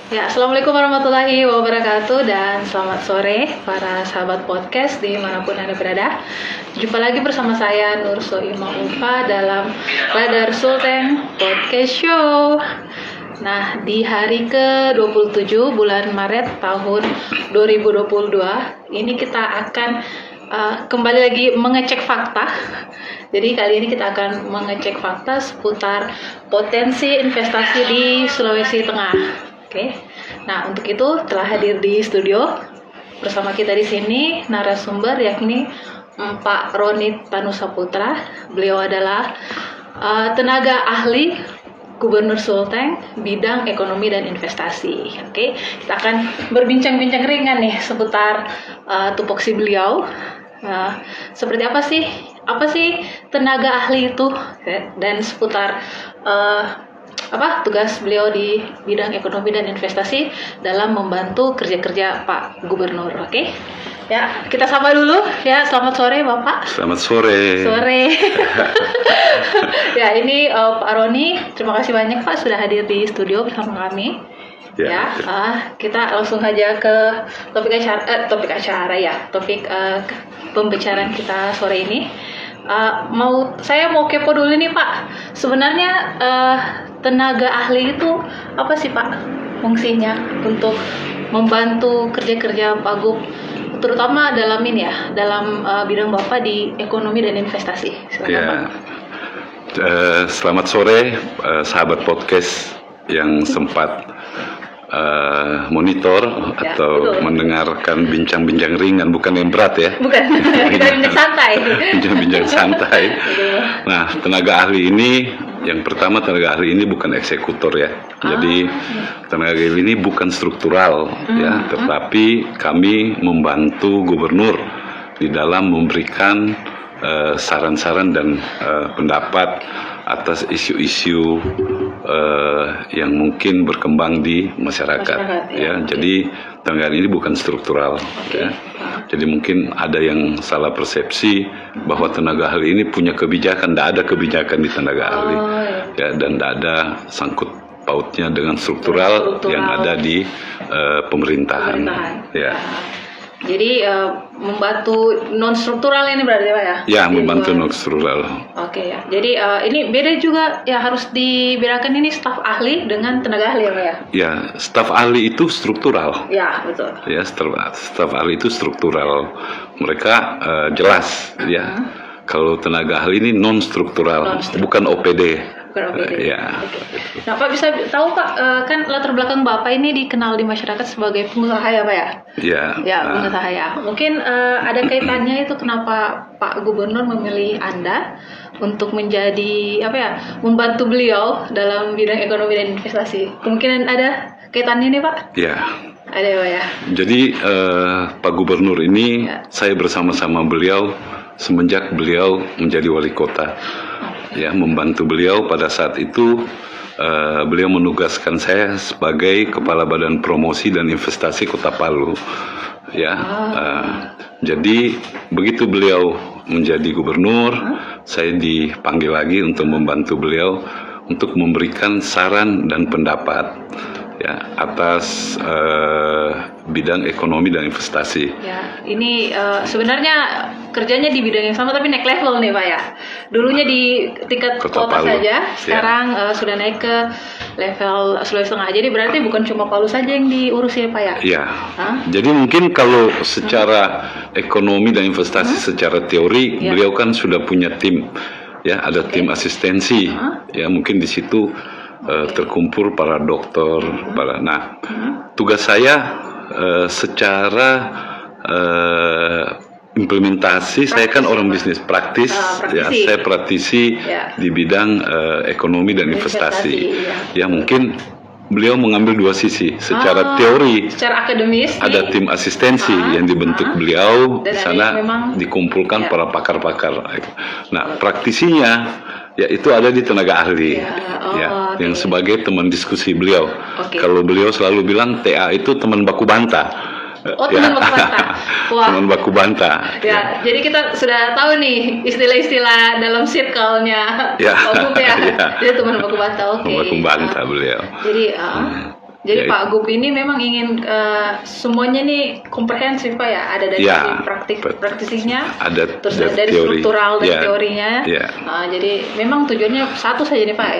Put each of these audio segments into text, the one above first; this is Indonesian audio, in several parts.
Ya, Assalamualaikum warahmatullahi wabarakatuh dan selamat sore para sahabat podcast dimanapun Anda berada. Jumpa lagi bersama saya Nur Soimah Ulfa dalam Radar Sultan Podcast Show. Nah, di hari ke-27 bulan Maret tahun 2022 ini kita akan kembali lagi mengecek fakta. Jadi kali ini kita akan mengecek fakta seputar potensi investasi di Sulawesi Tengah. Oke. Nah, untuk itu telah hadir di studio bersama kita di sini narasumber yakni Pak Roni Tanusaputra. Beliau adalah tenaga ahli Gubernur Sulteng bidang ekonomi dan investasi. Oke, kita akan berbincang-bincang ringan nih seputar tupoksi beliau. Seperti apa sih tenaga ahli itu dan seputar tugas beliau di bidang ekonomi dan investasi dalam membantu kerja-kerja Pak Gubernur. Oke. Ya, kita sapa dulu ya. Selamat sore Bapak. Selamat sore. Ya, ini Pak Roni, terima kasih banyak Pak sudah hadir di studio bersama kami. Kita langsung aja ke topik pembicaraan kita sore ini. Saya mau kepo dulu nih Pak. Sebenarnya tenaga ahli itu apa sih Pak fungsinya untuk membantu kerja-kerja Pak Gub, terutama dalam bidang Bapak di ekonomi dan investasi. Silakan, Pak. Selamat sore sahabat podcast yang sempat monitor atau betul, mendengarkan bincang-bincang ringan, bukan yang berat ya. Bukan, kita bincang santai. Bincang-bincang santai. Nah, tenaga ahli ini, yang pertama tenaga ahli ini bukan eksekutor ya. Jadi tenaga ahli ini bukan struktural ya, tetapi kami membantu gubernur di dalam memberikan saran-saran dan pendapat atas isu-isu yang mungkin berkembang di masyarakat ya. Jadi tenaga ahli ini bukan struktural ya. Jadi mungkin ada yang salah persepsi bahwa tenaga ahli ini punya kebijakan. Tidak ada kebijakan di tenaga ahli ya, dan tidak ada sangkut pautnya dengan struktural yang ada di pemerintahan. Ya. Jadi membantu non struktural ini berarti Pak ya? Ya, membantu non struktural. Oke ya. Jadi ini beda juga ya, harus dibedakan ini staf ahli dengan tenaga ahli ya Pak ya? Ya, staf ahli itu struktural. Ya, betul. Ya, staf ahli itu struktural. Mereka jelas ya. Kalau tenaga ahli ini non struktural, bukan OPD. Ya. Okay. Nah Pak, bisa tahu Pak, kan latar belakang Bapak ini dikenal di masyarakat sebagai pengusaha ya Pak ya? Ya, pengusaha ya. Mungkin ada kaitannya itu kenapa Pak Gubernur memilih Anda untuk menjadi membantu beliau dalam bidang ekonomi dan investasi. Kemungkinan ada kaitannya nih Pak? Ya. Ada ya Pak ya? Jadi Pak Gubernur ini saya bersama-sama beliau semenjak beliau menjadi wali kota. Ya, membantu beliau pada saat itu beliau menugaskan saya sebagai Kepala Badan Promosi dan Investasi Kota Palu. Ya, jadi begitu beliau menjadi gubernur, saya dipanggil lagi untuk membantu beliau untuk memberikan saran dan pendapat ya atas bidang ekonomi dan investasi. Ya, ini sebenarnya kerjanya di bidang yang sama tapi naik level nih Pak ya. Dulunya di tingkat kota saja, sekarang sudah naik ke level Sulawesi Tengah. Jadi berarti bukan cuma Palu saja yang diurus ya Pak ya? Iya. Jadi mungkin kalau secara ekonomi dan investasi secara teori beliau kan sudah punya tim ya, ada tim asistensi ya, mungkin di situ terkumpul para dokter, tugas saya secara implementasi, saya kan orang bisnis praktis. Ya, saya praktisi di bidang ekonomi dan investasi. Ya, mungkin beliau mengambil dua sisi. Secara teori, secara akademis ada tim asistensi yang dibentuk beliau, di sana dikumpulkan para pakar-pakar. Nah, praktisinya ya itu ada di tenaga ahli yang sebagai teman diskusi beliau. Kalau beliau selalu bilang TA itu teman baku bantah. Teman baku bantah. Wah. Teman baku bantah. Ya, jadi kita sudah tahu nih istilah-istilah dalam circle-nya Pak Gub ya. Jadi teman baku bantah. Teman baku bantah beliau. Jadi Jadi Ya, Pak Gup ini memang ingin semuanya nih komprehensif Pak ya. Ada dari Ya, praktisinya, ada terus dari dari teori. struktural dan Ya, teorinya. ya. Jadi memang tujuannya satu saja nih Pak,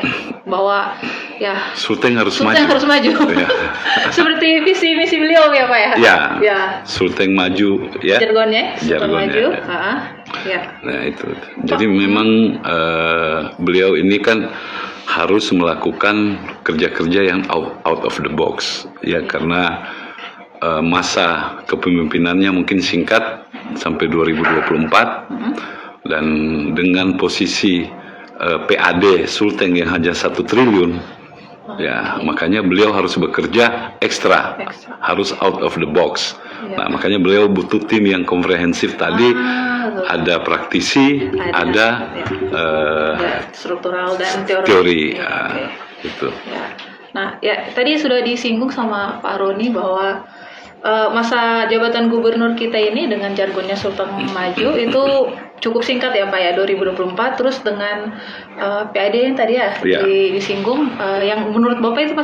bahwa ya Sulteng harus Sulteng maju. harus maju. Ya. Seperti visi misi beliau ya Pak ya. Ya, Ya. Sulteng maju, ya. Jargonnya, Sulteng Jargonnya, maju. ya. Ya. Nah itu. Jadi memang beliau ini kan harus melakukan kerja-kerja yang out of the box, ya, karena masa kepemimpinannya mungkin singkat sampai 2024, dan dengan posisi PAD Sulteng yang hanya 1 triliun, ya, makanya beliau harus bekerja ekstra, harus out of the box. Ya. Nah, makanya beliau butuh tim yang komprehensif tadi, betul. ada praktisi, ada Ya, struktural dan teori, Ya, oke. gitu. Ya. Nah, ya tadi sudah disinggung sama Pak Roni bahwa masa jabatan gubernur kita ini dengan jargonnya Sulteng Maju itu cukup singkat ya Pak ya, 2024. Terus dengan PAD yang tadi ya, Ya. disinggung, yang menurut Bapak itu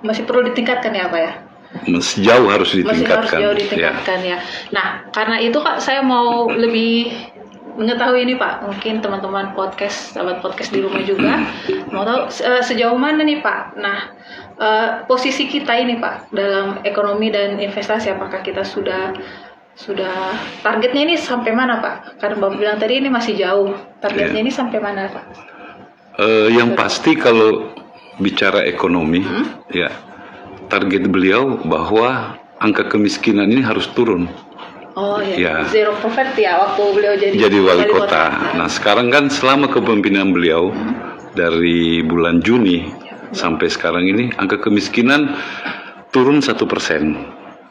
masih perlu ditingkatkan ya Pak ya? Masih jauh harus Masih harus ditingkatkan. jauh ditingkatkan ya. Nah, karena itu Kak, saya mau lebih mengetahui ini Pak, mungkin teman-teman sahabat podcast di rumah juga mau tahu sejauh mana nih Pak. Nah, posisi kita ini Pak dalam ekonomi dan investasi, apakah kita sudah targetnya ini sampai mana Pak? Karena Bapak bilang tadi ini masih jauh. Targetnya ini sampai mana Pak? Yang pasti kalau bicara ekonomi, ya, target beliau bahwa angka kemiskinan ini harus turun. Oh iya, Ya. zero poverty ya waktu beliau jadi Wali kota. Nah, sekarang kan selama kepemimpinan beliau dari bulan Juni sampai sekarang ini angka kemiskinan turun 1%,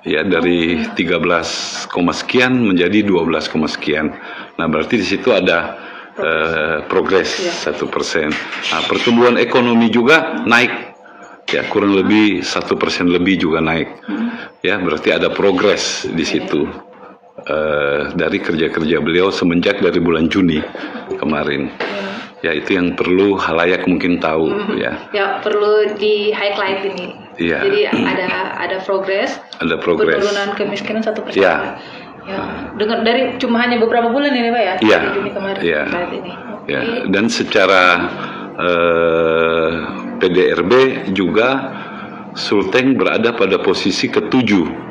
ya, dari 13, sekian menjadi 12, sekian. Nah, berarti di situ ada progres 1%. Nah, pertumbuhan ekonomi juga naik, ya, kurang lebih 1% lebih juga naik, ya, berarti ada progres di situ. Dari kerja-kerja beliau semenjak dari bulan Juni kemarin, ya, itu yang perlu halayak mungkin tahu, ya. Ya, perlu di highlight ini. Iya. Jadi ada progres. Ada progres. Penurunan kemiskinan 1%. Ya. Ya. Dengan dari cuma hanya beberapa bulan ini Pak ya. Iya. Dari Juni kemarin Iya. saat ini. Oke. Ya, dan secara PDRB juga Sulteng berada pada posisi ke-7.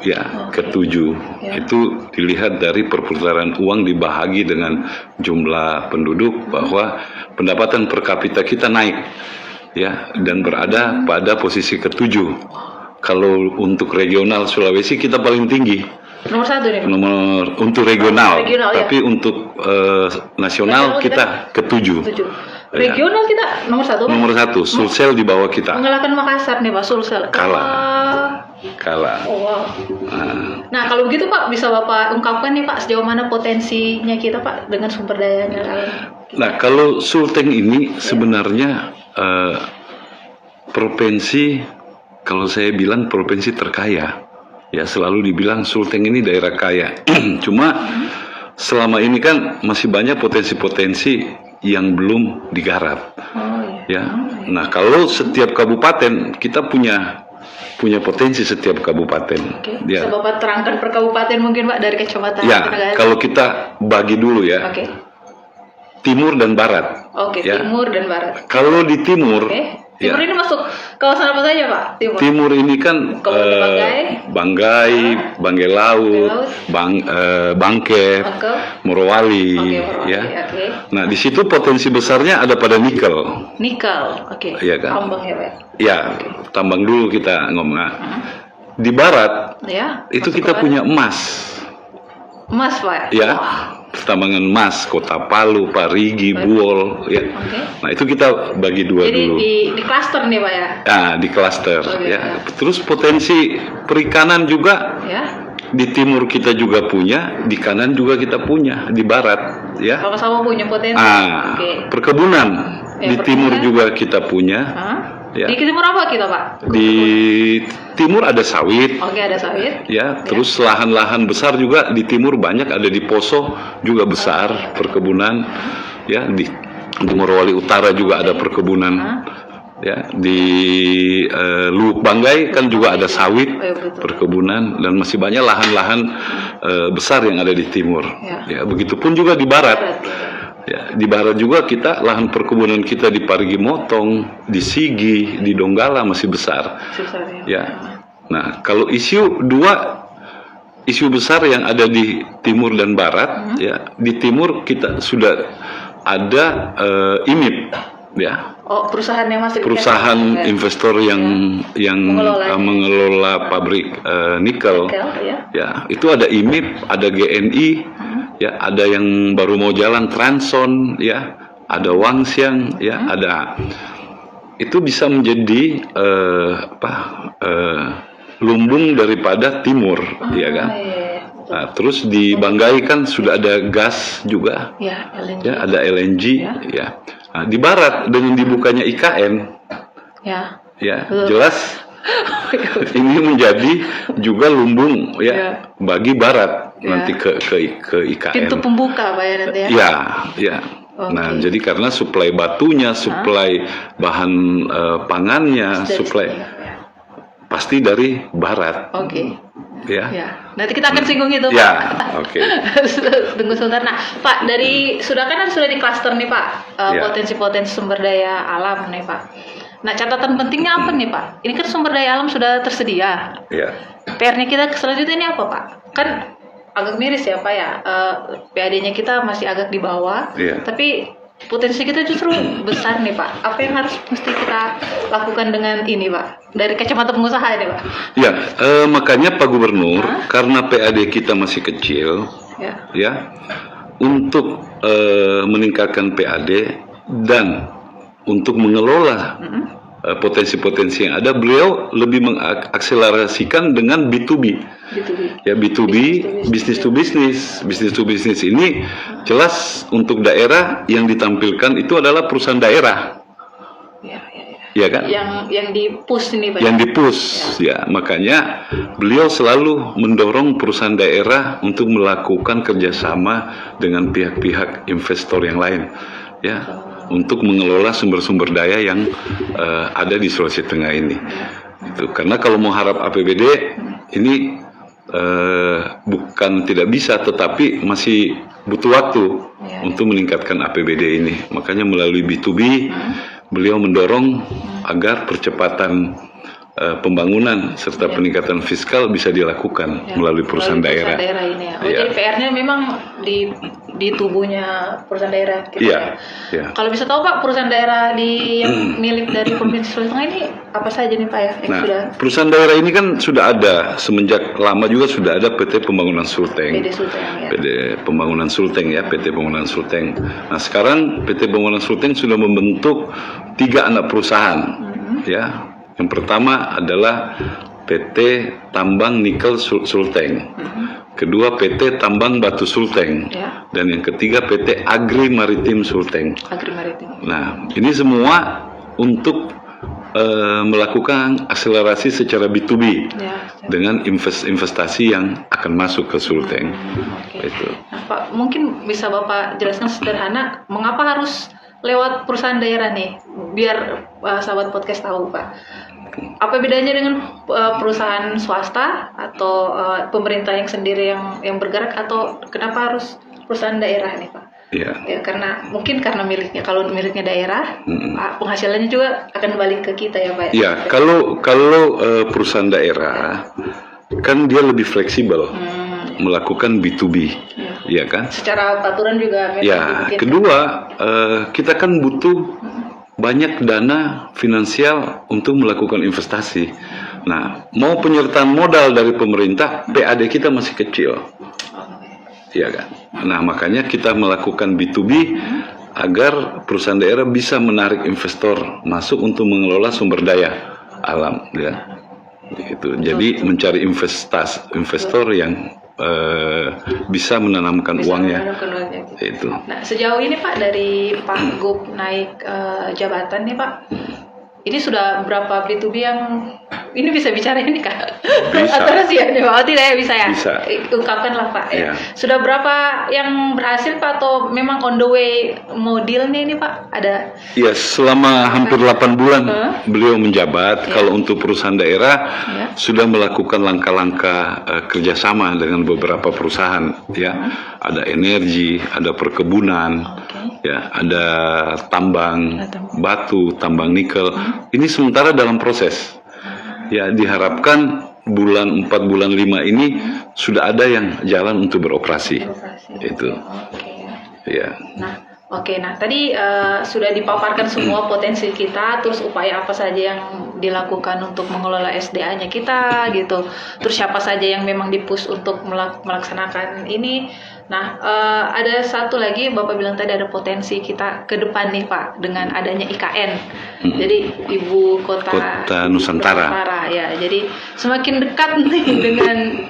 Ya, ke-7. Ya. Itu dilihat dari perputaran uang dibahagi dengan jumlah penduduk, bahwa pendapatan per kapita kita naik, ya, dan berada pada posisi ke-7. Kalau untuk regional Sulawesi kita paling tinggi. Nomor 1 nih. Nomor untuk regional, Regional, tapi untuk nasional kita ke-7. 7. Ya. Regional kita nomor 1 Pak. Nomor 1, Sulsel di bawah kita. Mengalahkan Makassar nih Pak, Sulsel. Kalah. Oh, wow. Nah, kalau begitu Pak, bisa Bapak ungkapkan nih Pak, sejauh mana potensinya kita Pak dengan sumber dayanya? Nah, kalau Sulteng ini sebenarnya provinsi, kalau saya bilang provinsi terkaya, ya, selalu dibilang Sulteng ini daerah kaya. Cuma selama ini kan masih banyak potensi-potensi yang belum digarap, ya. Nah, kalau setiap kabupaten kita punya potensi, setiap kabupaten. Oke. Ya. Bisa Bapak terangkan per kabupaten mungkin Pak dari kecamatan? Ya, kalau kita bagi dulu ya, Oke. timur dan barat. Oke, Ya. timur dan barat. Kalau di timur, Oke. ya, Timur ini masuk kawasan apa saja Pak? timur ini kan Banggai, Banggai Laut, Bangkep, Bangkep. Morowali, Oke, Morowali, ya. oke. Nah, di situ potensi besarnya ada pada nikel. Nikel, oke. Iya kan? Tambang ya Pak. Ya, tambang dulu kita ngomong. Di barat Ya. itu masuk kita ke punya emas, emas Pak. ya. Pertambangan emas, Kota Palu, Parigi, Buol, ya. Oke. Nah, itu kita bagi dua Jadi dulu. di klaster nih Pak ya. Nah, di klaster, Oke. ya. Terus potensi perikanan juga Ya. di timur kita juga punya, di kanan juga kita punya, di barat, ya. Sama-sama punya potensi. Ah, Oke. perkebunan Ya, di timur perkebunan. juga kita punya. Hah? Ya. Di timur apa kita Pak? Di timur ada sawit, Oke, ada sawit. ya. Terus lahan-lahan besar juga di timur banyak, ada di Poso juga besar perkebunan, ya. Di Morowali Utara juga ada perkebunan. Ya, di Luwuk Banggai kan juga ada sawit, perkebunan, dan masih banyak lahan-lahan besar yang ada di timur. Ya, begitupun juga di barat. Ya, di barat juga kita lahan perkebunan kita di Parigi Motong, di Sigi, di Donggala masih besar. Ya. Nah, kalau isu besar yang ada di timur dan barat, ya, di timur kita sudah ada IMIP, ya. Oh, perusahaan yang masih investor yang mengelola pabrik nikel, ya, itu ada IMIP, ada GNI, ya, ada yang baru mau jalan Transon, ya, ada Wangxiang, ya, ada, itu bisa menjadi lumbung daripada timur, ya kan. Nah, terus di Banggai kan sudah ada gas juga, LNG. Ya, ada LNG, ya. Nah, di barat dengan dibukanya IKN, ya, jelas ini menjadi juga lumbung, ya, bagi barat nanti ke IKN. Pintu pembuka, Pak, ya, nanti ya. Ya. Nah, jadi karena suplai batunya, suplai bahan pangannya, suplai pasti dari barat. Ya. Nanti kita akan singgung itu, Pak. Ya, oke. Tunggu sebentar. Nah, Pak, sudah di klaster nih, Pak, potensi-potensi sumber daya alam nih, Pak. Nah, catatan pentingnya apa nih, Pak? Ini kan sumber daya alam sudah tersedia. PR-nya kita selanjutnya ini apa, Pak? Kan agak miris ya, Pak, ya. PAD-nya kita masih agak di bawah, tapi potensi kita justru besar nih, Pak. Apa yang mesti kita lakukan dengan ini, Pak? Dari kacamata pengusaha ini, Pak. Ya, makanya Pak Gubernur, karena PAD kita masih kecil, ya, untuk meningkatkan PAD dan untuk mengelola potensi-potensi yang ada, beliau lebih mengakselerasikan dengan B2B. Ya, B2B, business to business. Business to business ini jelas untuk daerah yang ditampilkan itu adalah perusahaan daerah. Ya kan? Yang di-push ini, Pak. Yang di-push, ya. Makanya beliau selalu mendorong perusahaan daerah untuk melakukan kerjasama dengan pihak-pihak investor yang lain, ya, untuk mengelola sumber-sumber daya yang ada di Sulawesi Tengah ini. Itu karena kalau mau harap APBD ini bukan tidak bisa, tetapi masih butuh waktu untuk meningkatkan APBD ini. Makanya melalui B2B beliau mendorong agar percepatan pembangunan serta peningkatan fiskal bisa dilakukan melalui perusahaan daerah. Ini ya. Jadi PR-nya memang di tubuhnya perusahaan daerah gitu, ya. Kalau bisa tahu, Pak, perusahaan daerah yang milik dari Provinsi Sulawesi Tengah ini apa saja nih, Pak, ya? Perusahaan daerah ini kan sudah ada semenjak lama juga, sudah ada PT Pembangunan Sulteng. PT Pembangunan Sulteng, ya, PT Pembangunan Sulteng. Nah, sekarang PT Pembangunan Sulteng sudah membentuk 3 anak perusahaan, ya. Yang pertama adalah PT Tambang Nikel Sulteng, kedua PT Tambang Batu Sulteng, dan yang ketiga PT Agri Maritim Sulteng. Nah, ini semua untuk melakukan akselerasi secara B2B dengan investasi yang akan masuk ke Sulteng. Itu. Nah, Pak, mungkin bisa Bapak jelaskan sederhana mengapa harus lewat perusahaan daerah nih, biar sahabat podcast tahu, Pak. Apa bedanya dengan perusahaan swasta atau pemerintah yang sendiri yang bergerak, atau kenapa harus perusahaan daerah nih, Pak? Ya, karena miliknya, kalau miliknya daerah, penghasilannya juga akan balik ke kita, ya, Pak. Ya, kalau perusahaan daerah kan dia lebih fleksibel melakukan B2B, ya kan? Secara aturan juga. Ya, kedua kita kan butuh banyak dana finansial untuk melakukan investasi. Nah, mau penyertaan modal dari pemerintah, PAD kita masih kecil, ya kan? Nah, makanya kita melakukan B2B agar perusahaan daerah bisa menarik investor masuk untuk mengelola sumber daya alam, ya. Gitu. Jadi mencari investor yang bisa menanamkan uangnya. Itu. Nah, sejauh ini, Pak, dari Pak Gub naik jabatan nih, Pak, Ini sudah berapa B2B yang ini bisa bicara ini Kak? Bisa. Atau rahasianya Pak? Oh tidak ya, bisa ya? Bisa. Ungkapkanlah Pak ya. Iya. Sudah berapa yang berhasil Pak, atau memang on the way mau deal nih ini Pak? Ada? Ya, selama hampir 8 bulan beliau menjabat. Ya. Kalau untuk perusahaan daerah Ya. sudah melakukan langkah-langkah kerjasama dengan beberapa perusahaan. Ya, ada energi, ada perkebunan, ya, ada tambang batu, tambang nikel. Ini sementara dalam proses. Ya, diharapkan 4 bulan 5 ini sudah ada yang jalan untuk beroperasi. Itu. Oke. Ya. Nah, tadi sudah dipaparkan semua potensi kita, terus upaya apa saja yang dilakukan untuk mengelola SDA-nya kita gitu. Terus siapa saja yang memang di-push untuk melaksanakan ini. Nah, ada satu lagi Bapak bilang tadi ada potensi kita ke depan nih Pak dengan adanya IKN. Jadi Ibu Kota Nusantara. Ya. Jadi semakin dekat nih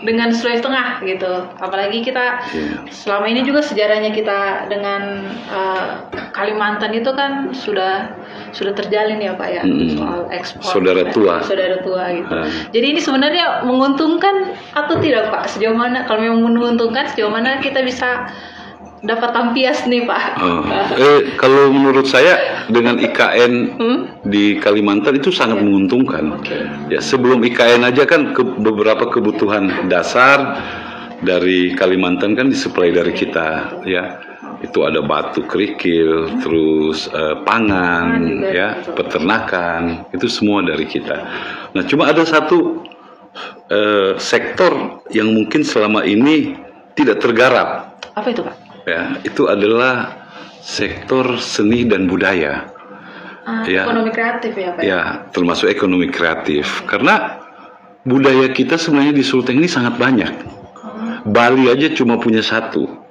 dengan Sulawesi Tengah gitu. Apalagi kita selama ini juga sejarahnya kita dengan Kalimantan itu kan sudah terjalin ya Pak ya, soal ekspor. Saudara tua gitu. Jadi ini sebenarnya menguntungkan atau tidak Pak? Sejauh mana, kalau memang menguntungkan, sejauh mana kita bisa dapat tampias nih Pak? Kalau menurut saya dengan IKN di Kalimantan itu sangat menguntungkan. Ya, sebelum IKN aja kan beberapa kebutuhan dasar dari Kalimantan kan disuplai dari kita, ya. Itu ada batu kerikil, terus pangan, ya, peternakan, itu semua dari kita. Nah, cuma ada satu sektor yang mungkin selama ini tidak tergarap. Apa itu Pak? Ya, itu adalah sektor seni dan budaya. Ya, ekonomi kreatif ya Pak? Ya, termasuk ekonomi kreatif. Karena budaya kita sebenarnya di Sulteng ini sangat banyak. Bali aja cuma punya satu.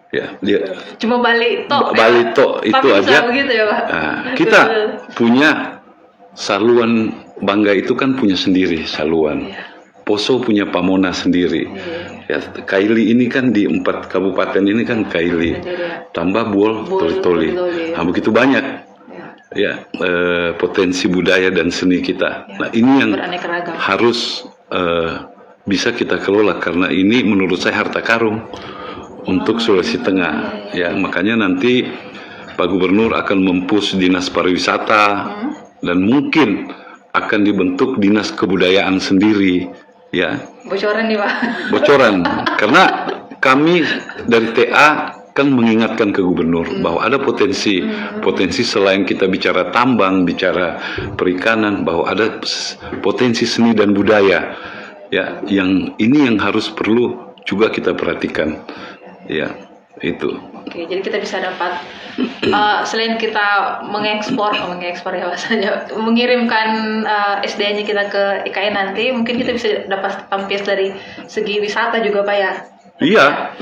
Ya, dia cuma Bali Tok. Bali Tok itu aja. Begitu ya Pak? Nah, kita punya Saluan Bangga itu kan punya sendiri Saluan. Poso punya Pamona sendiri. Ya, Kaili ini kan di 4 kabupaten ini kan Kaili. Tambah Buol, Toli-Toli. Nah, begitu banyak. Ya, potensi budaya dan seni kita. Nah, ini yang harus bisa kita kelola karena ini menurut saya harta karun untuk Sulawesi Tengah. Ya, makanya nanti Pak Gubernur akan mempush dinas pariwisata dan mungkin akan dibentuk dinas kebudayaan sendiri. Ya. Bocoran nih Pak. Bocoran, karena kami dari TA kan mengingatkan ke Gubernur bahwa ada potensi selain kita bicara tambang, bicara perikanan, bahwa ada potensi seni dan budaya. Ya, yang ini yang harus perlu juga kita perhatikan. Ya, itu. Oke, jadi kita bisa dapat selain kita mengekspor ya bahasanya, mengirimkan SDA-nya kita ke IKN nanti, mungkin kita bisa dapat tampias dari segi wisata juga Pak ya. Iya,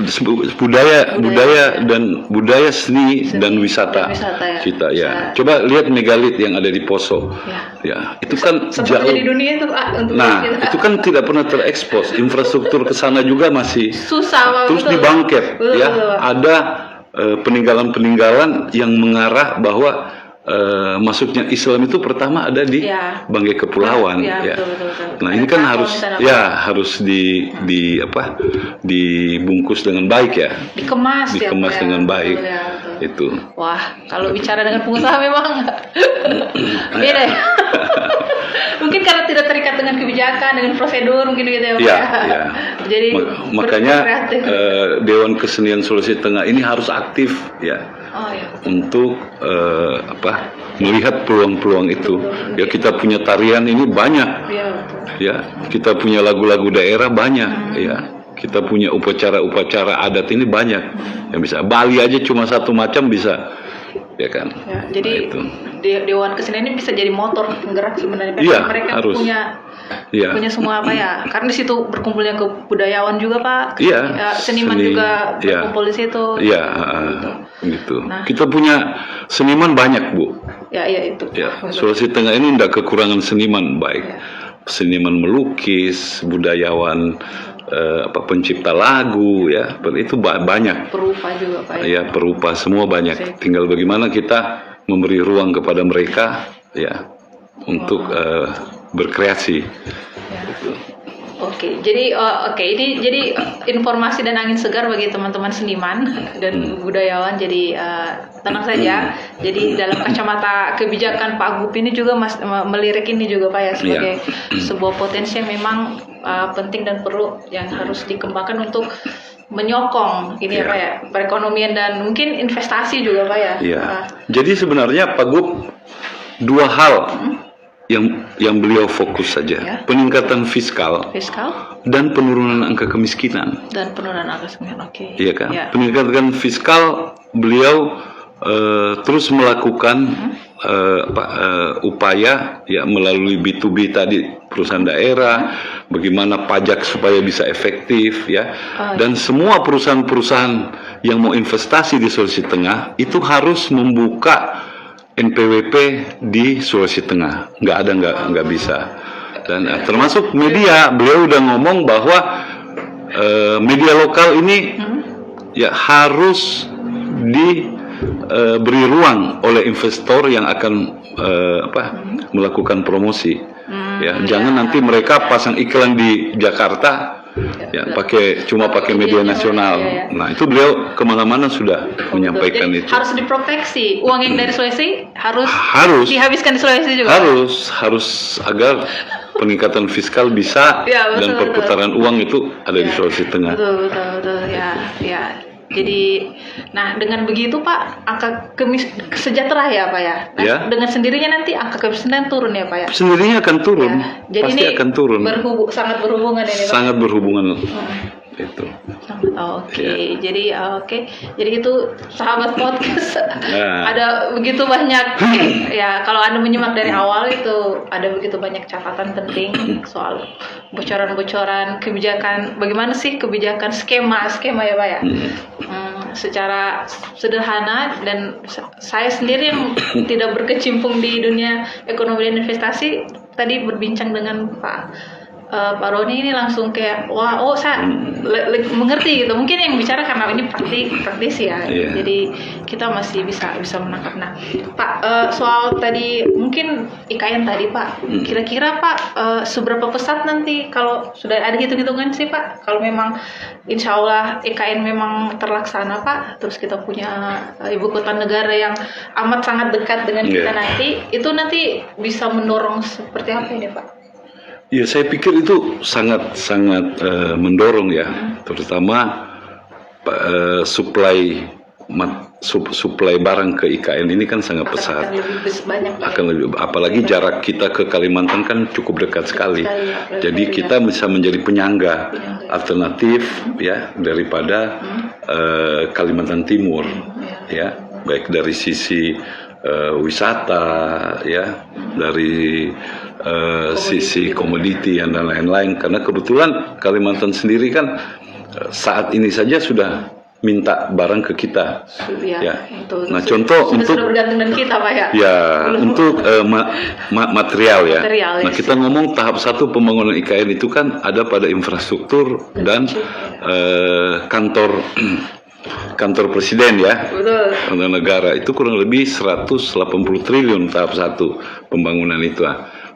budaya seni dan wisata ya. kita ya. Coba lihat megalit yang ada di Poso. Ya, itu kan jauh. Jadi dunia itu Pak untuk kita. Itu kan tidak pernah terekspos. Infrastruktur ke sana juga masih susah Pak. Terus dibangkit ya. Ada peninggalan-peninggalan yang mengarah bahwa masuknya Islam itu pertama ada di Banggai Kepulauan ya. Betul. Nah, ini kan harus dibungkus dengan baik ya. Dikemas dengan baik. Itu. Wah, kalau bicara dengan pengusaha memang beda ya. Mungkin karena tidak terikat dengan kebijakan, dengan prosedur mungkin gitu ya Pak. Ya. Jadi makanya Dewan Kesenian Sulawesi Tengah ini harus aktif ya. Untuk melihat peluang-peluang itu. Ya, kita punya tarian ini banyak. Ya, kita punya lagu-lagu daerah banyak ya. Kita punya upacara-upacara adat ini banyak. Yang bisa Bali aja cuma satu macam bisa. Ya kan? Ya, jadi Dewan Kesenian ini bisa jadi motor penggerak sebenarnya. Mereka harus. punya semua apa ya? Karena di situ berkumpulnya kebudayawan juga Pak. Seniman juga berkumpul di situ. Iya, gitu. Nah, kita punya seniman banyak Bu. Ya itu. Ya, Sulawesi Tengah ini tidak kekurangan seniman baik. Seniman melukis, budayawan, pencipta lagu ya, itu banyak. Perupa juga Pak. Ya, perupa semua banyak. Tinggal bagaimana kita memberi ruang kepada mereka ya. untuk berkreasi. Ya. Oke, jadi ini jadi informasi dan angin segar bagi teman-teman seniman dan budayawan. Jadi tenang saja. Jadi dalam kacamata kebijakan Pak Gup ini juga melirik ini juga Pak ya sebagai sebuah potensi yang memang penting dan perlu yang harus dikembangkan untuk menyokong ini ya Pak ya perekonomian dan mungkin investasi juga Pak ya. Iya. Jadi sebenarnya Pak Gup dua hal yang beliau fokus saja, peningkatan fiskal dan penurunan angka kemiskinan. Oke. Iya kan? Ya. Peningkatan fiskal beliau terus melakukan upaya ya melalui B2B tadi perusahaan daerah, bagaimana pajak supaya bisa efektif ya. Dan semua perusahaan-perusahaan yang mau investasi di Sulawesi Tengah itu harus membuka NPWP di Sulawesi Tengah, nggak bisa. Dan termasuk media, beliau udah ngomong bahwa media lokal ini ya harus diberi ruang oleh investor yang akan melakukan promosi. Ya, jangan nanti mereka pasang iklan di Jakarta. Ya, pakai media nasional. Nah, itu beliau kemana-mana sudah menyampaikan itu. Harus diproteksi. Uang yang dari Sulawesi harus dihabiskan di Sulawesi juga. Harus agar peningkatan fiskal bisa dan perputaran uang itu ada di Sulawesi Tengah. Betul. Ya. Jadi, nah dengan begitu Pak, angka sejahtera ya Pak ya. Nah, dengan sendirinya nanti angka kemiskinan turun ya Pak ya. Sendirinya akan turun. Jadi pasti ini akan turun. Sangat berhubungan ini Pak. Sangat berhubungan. Itu. Jadi itu sahabat podcast ada begitu banyak ya kalau Anda menyimak dari awal itu ada begitu banyak catatan penting soal bocoran-bocoran kebijakan, bagaimana sih kebijakan skema ya Pak ya. Secara sederhana dan saya sendiri yang tidak berkecimpung di dunia ekonomi dan investasi tadi berbincang dengan Pak Roni ini langsung kayak saya mengerti gitu. Mungkin yang bicara karena ini praktis ya. Jadi kita masih bisa menangkap. Nah, Pak, soal tadi mungkin IKN tadi Pak, kira-kira Pak seberapa pesat nanti kalau sudah ada hitung-hitungan sih Pak, kalau memang insya Allah IKN memang terlaksana Pak, terus kita punya ibu kota negara yang amat sangat dekat dengan kita itu nanti bisa mendorong seperti apa ini Pak? Ya, saya pikir itu sangat mendorong ya, terutama suplai barang ke IKN ini kan sangat pesat. Apalagi jarak kita ke Kalimantan kan cukup dekat sekali. Jadi kita bisa menjadi penyangga alternatif ya daripada Kalimantan Timur ya, baik dari sisi wisata ya, dari sisi komoditi dan lain-lain, karena kebetulan Kalimantan sendiri kan saat ini saja sudah minta barang ke kita. Nah, contoh untuk bergantung dengan kita Pak ya. Ya, untuk material ya. Nah, kita ngomong tahap 1 pembangunan IKN itu kan ada pada infrastruktur dan kantor presiden ya. Betul. Negara itu kurang lebih 180 triliun tahap 1 pembangunan itu.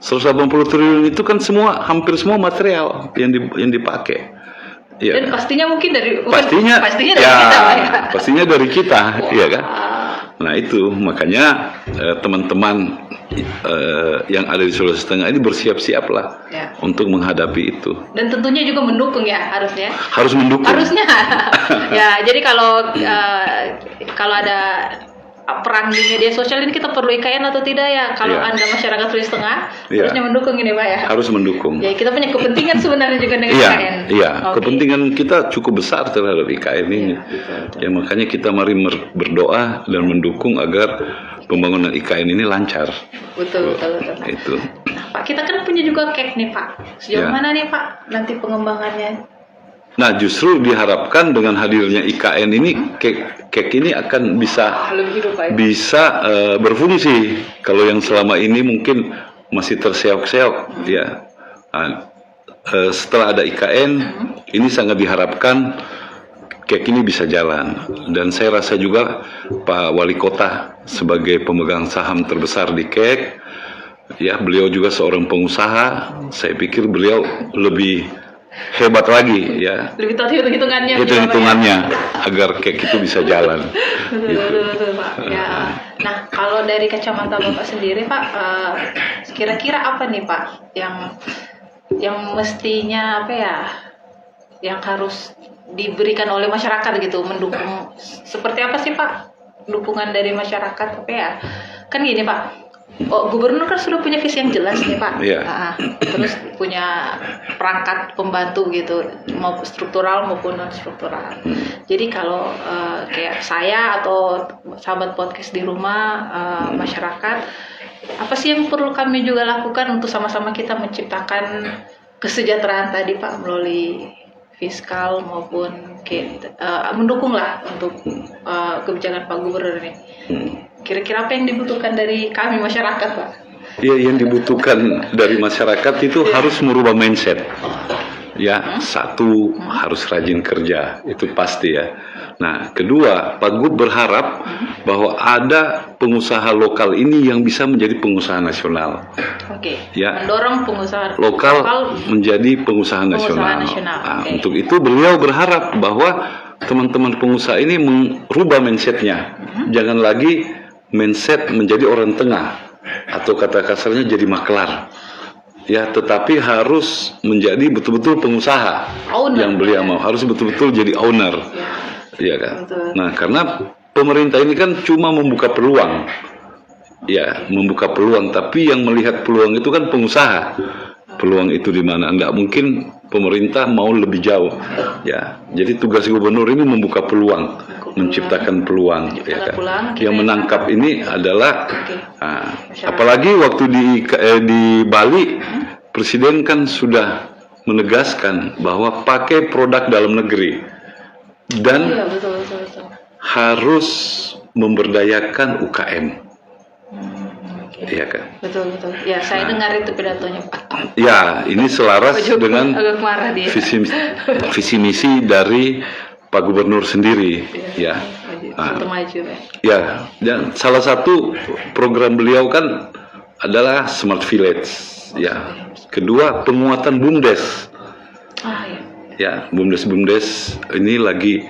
180 triliun itu kan hampir semua material yang dipakai. Ya. Dan pastinya mungkin dari pastinya dari ya, kita Pak ya. Pastinya dari kita, ya kan? Nah, itu makanya teman-teman yang ada di Sulawesi Tengah ini bersiap-siaplah untuk menghadapi itu. Dan tentunya juga mendukung ya harusnya. Harus mendukung. Harusnya. Ya, jadi kalau ada perang di media sosial ini kita perlu IKN atau tidak ya? Kalau Anda masyarakat Sulawesi Tengah harusnya mendukung ini Pak ya. Harus mendukung. Ya, kita punya kepentingan sebenarnya juga dengan IKN. Iya, kepentingan kita cukup besar terhadap IKN ini. Ya, makanya kita mari berdoa dan mendukung agar pembangunan IKN ini lancar. Betul. Itu. Nah, Pak, kita kan punya juga KEK nih Pak. Sejauh mana nih Pak nanti pengembangannya? Nah, justru diharapkan dengan hadirnya IKN ini, KEK ini akan bisa berfungsi. Kalau yang selama ini mungkin masih terseok-seok, ya. Setelah ada IKN, ini sangat diharapkan KEK ini bisa jalan. Dan saya rasa juga Pak Wali Kota sebagai pemegang saham terbesar di KEK Ya, beliau juga seorang pengusaha. Saya pikir beliau lebih hebat lagi ya. Lebih tahu hitung-hitungannya. Hitung-hitungannya agar kayak gitu bisa jalan. Betul, Pak. Ya. Nah, kalau dari kacamata Bapak sendiri, Pak, kira-kira apa nih, Pak, yang mestinya apa ya, yang harus diberikan oleh masyarakat gitu, mendukung seperti apa sih, Pak? Dukungan dari masyarakat apa ya? Kan gini, Pak. Gubernur kan sudah punya visi yang jelas nih, Pak. Iya. Terus punya perangkat pembantu gitu, mau struktural maupun non struktural. Jadi kalau kayak saya atau sahabat podcast di rumah, masyarakat, apa sih yang perlu kami juga lakukan untuk sama-sama kita menciptakan kesejahteraan tadi, Pak, melalui fiskal maupun mendukung lah untuk kebijakan Pak Gubernur ini. Kira-kira apa yang dibutuhkan dari kami masyarakat, Pak? Ya, yang dibutuhkan dari masyarakat itu harus merubah mindset. Ya, satu harus rajin kerja, itu pasti ya. Nah, kedua, Pak Gub berharap bahwa ada pengusaha lokal ini yang bisa menjadi pengusaha nasional. Oke. Ya. Mendorong pengusaha lokal menjadi pengusaha nasional. Nah, untuk itu beliau berharap bahwa teman-teman pengusaha ini merubah mindsetnya. Jangan lagi mindset menjadi orang tengah atau kata kasarnya jadi maklar. Ya, tetapi harus menjadi betul-betul pengusaha. Owner, yang beliau mau harus betul-betul jadi owner. Iya kan? Betul. Nah, karena pemerintah ini kan cuma membuka peluang. Ya, membuka peluang, tapi yang melihat peluang itu kan pengusaha. Peluang itu di mana? Enggak mungkin pemerintah mau lebih jauh. Ya, jadi tugas gubernur ini membuka peluang, menciptakan peluang, ya kan? Yang menangkap ini adalah, apalagi waktu di Bali, Presiden kan sudah menegaskan bahwa pakai produk dalam negeri dan betul. Harus memberdayakan UKM. Iya kan? Betul. Ya, saya dengar itu pidatonya, Pak. Ya, ini selaras dengan visi misi dari Pak Gubernur sendiri. Ya. Ya, dan salah satu program beliau kan adalah Smart Village. Ya. Kedua, penguatan BUMDes. Ya, BUMDes ini lagi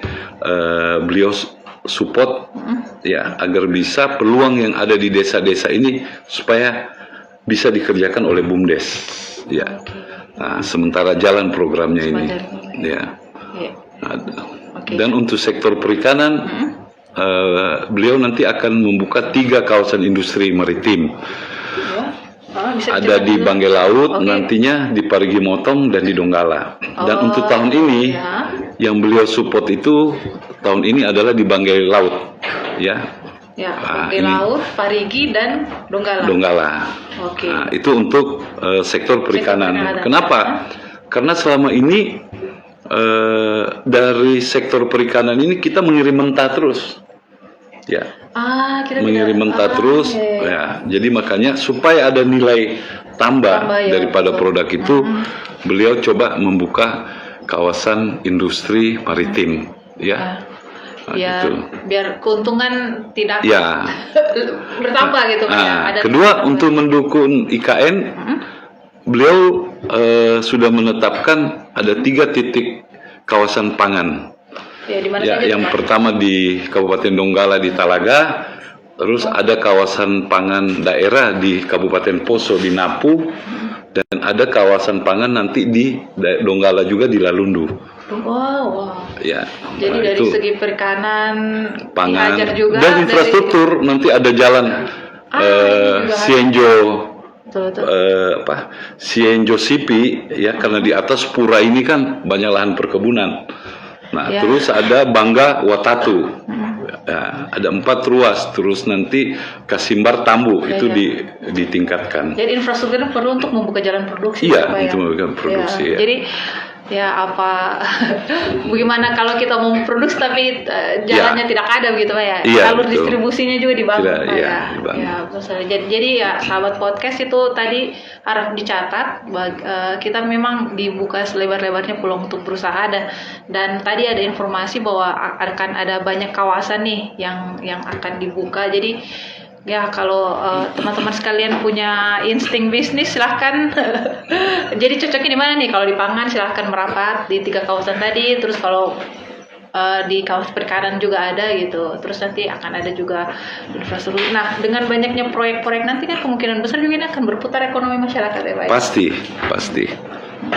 beliau support ya agar bisa peluang yang ada di desa-desa ini supaya bisa dikerjakan oleh BUMDes ya. Nah, sementara jalan programnya ini ya. Dan untuk sektor perikanan beliau nanti akan membuka 3 kawasan industri maritim. Ada di Banggai Laut, nantinya di Parigi Motong dan di Donggala. Dan untuk tahun ini yang beliau support itu tahun ini adalah di Banggai Laut, ya. Ya, Banggai Laut, Parigi dan Donggala. Oke. Nah, itu untuk sektor perikanan. Kenapa? Karena selama ini dari sektor perikanan ini kita mengirim mentah terus, ya. Mengirim mentah terus, ya. Jadi makanya supaya ada nilai tambah daripada produk itu, beliau coba membuka kawasan industri maritim, ya. Nah, biar gitu. Biar keuntungan tidak bertambah gitu. Kedua, untuk mendukung IKN, beliau sudah menetapkan ada 3 titik kawasan pangan. Yang pertama di Kabupaten Donggala di Talaga, terus ada kawasan pangan daerah di Kabupaten Poso di Napu, dan ada kawasan pangan nanti di Donggala juga di Lalundu. Ya. Jadi dari segi perikanan, pangan, juga, dan infrastruktur nanti ada jalan Sienjo Sipi ya, karena di atas pura ini kan banyak lahan perkebunan. Nah, terus ada Bangga Watatu. Ya, ada 4 ruas, terus nanti Kasimbar Tambu itu ditingkatkan. Jadi infrastruktur perlu untuk membuka jalan produksi. Iya, itu membuka produksi. Jadi bagaimana kalau kita mau produksi tapi jalannya tidak ada gitu, Pak ya. Jalur distribusinya juga dibangun, Pak ya. Jadi ya sahabat podcast itu tadi harap dicatat, kita memang dibuka selebar-lebarnya peluang untuk berusaha, dan tadi ada informasi bahwa akan ada banyak kawasan nih yang akan dibuka. Jadi Ya kalau teman-teman sekalian punya insting bisnis silahkan. Jadi cocoknya di mana nih? Kalau di pangan silahkan merapat di 3 kawasan tadi. Terus kalau di kawasan perikanan juga ada gitu. Terus nanti akan ada juga infrastruktur. Nah, dengan banyaknya proyek-proyek nanti kan kemungkinan besar juga ini akan berputar ekonomi masyarakat ya Pak.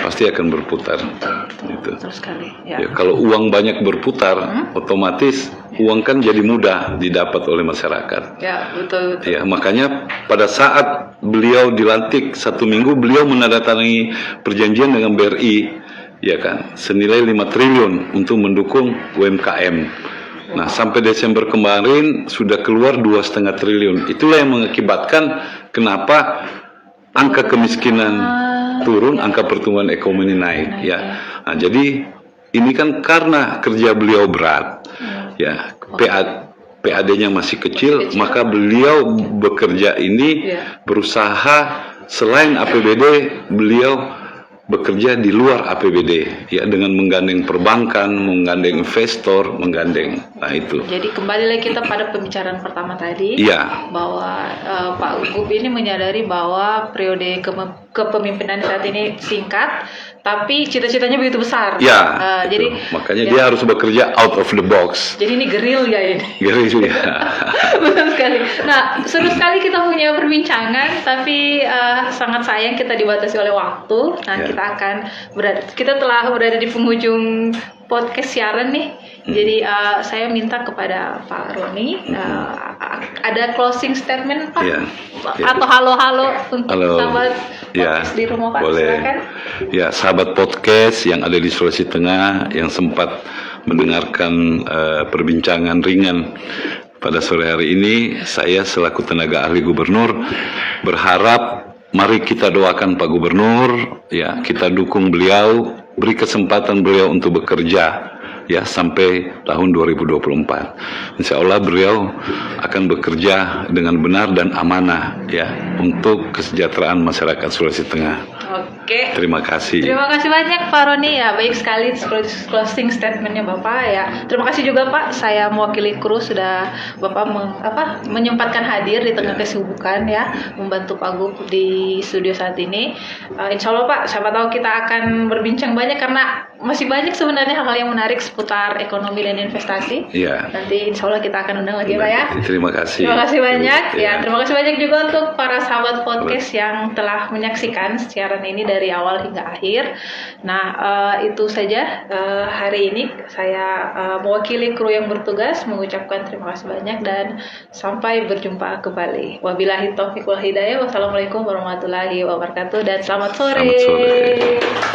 Pasti akan berputar. Gitu. Betul sekali. Ya, kalau uang banyak berputar, otomatis uang kan jadi mudah didapat oleh masyarakat. Ya, betul. Ya, makanya pada saat beliau dilantik 1 minggu, beliau menandatangani perjanjian dengan BRI. Ya kan, senilai 5 triliun untuk mendukung UMKM. Nah, sampai Desember kemarin sudah keluar 2,5 triliun. Itulah yang mengakibatkan kenapa angka kemiskinan turun, angka pertumbuhan ekonomi naik. Ya, nah, jadi ini kan karena kerja beliau berat. Ya, PAD-nya masih kecil, maka beliau bekerja ini berusaha selain APBD, beliau bekerja di luar APBD, ya, dengan menggandeng perbankan, menggandeng investor, menggandeng, nah itu. Jadi kembali lagi kita pada pembicaraan pertama tadi, bahwa Pak Gup ini menyadari bahwa periode kepemimpinan saat ini singkat, tapi cita-citanya begitu besar. Jadi makanya dia harus bekerja out of the box. Jadi ini geril ya ini. Geril ya. Betul sekali. Nah, seru sekali kita punya perbincangan, tapi sangat sayang kita dibatasi oleh waktu. Nah, kita telah berada di penghujung podcast siaran nih. Jadi saya minta kepada Pak Roni ada closing statement Pak, atau halo untuk sahabat podcast di rumah Pak. Boleh. Silakan. Ya, sahabat podcast yang ada di Sulawesi Tengah yang sempat mendengarkan perbincangan ringan pada sore hari ini, saya selaku tenaga ahli gubernur berharap mari kita doakan Pak Gubernur, ya, kita dukung beliau, beri kesempatan beliau untuk bekerja, ya, sampai tahun 2024. Insya Allah beliau akan bekerja dengan benar dan amanah, ya, untuk kesejahteraan masyarakat Sulawesi Tengah. Oke. Terima kasih. Terima kasih banyak Pak Roni, ya, baik sekali closing statementnya Bapak, ya. Terima kasih juga Pak, saya mewakili kru sudah Bapak menyempatkan hadir di tengah kesibukan, ya, membantu Pak Gup di studio saat ini. Insya Allah Pak, siapa tahu kita akan berbincang banyak karena masih banyak sebenarnya hal-hal yang menarik seputar ekonomi dan investasi. Iya. Nanti Insya Allah kita akan undang lagi Pak, ya. Terima kasih. Terima kasih banyak, ya. Terima kasih banyak juga untuk para sahabat podcast yang telah menyaksikan siaran ini dari awal hingga akhir. Nah, itu saja hari ini saya mewakili kru yang bertugas mengucapkan terima kasih banyak dan sampai berjumpa kembali. Wabillahi taufiq wal hidayah. Wassalamualaikum warahmatullahi wabarakatuh dan selamat sore. Selamat sore.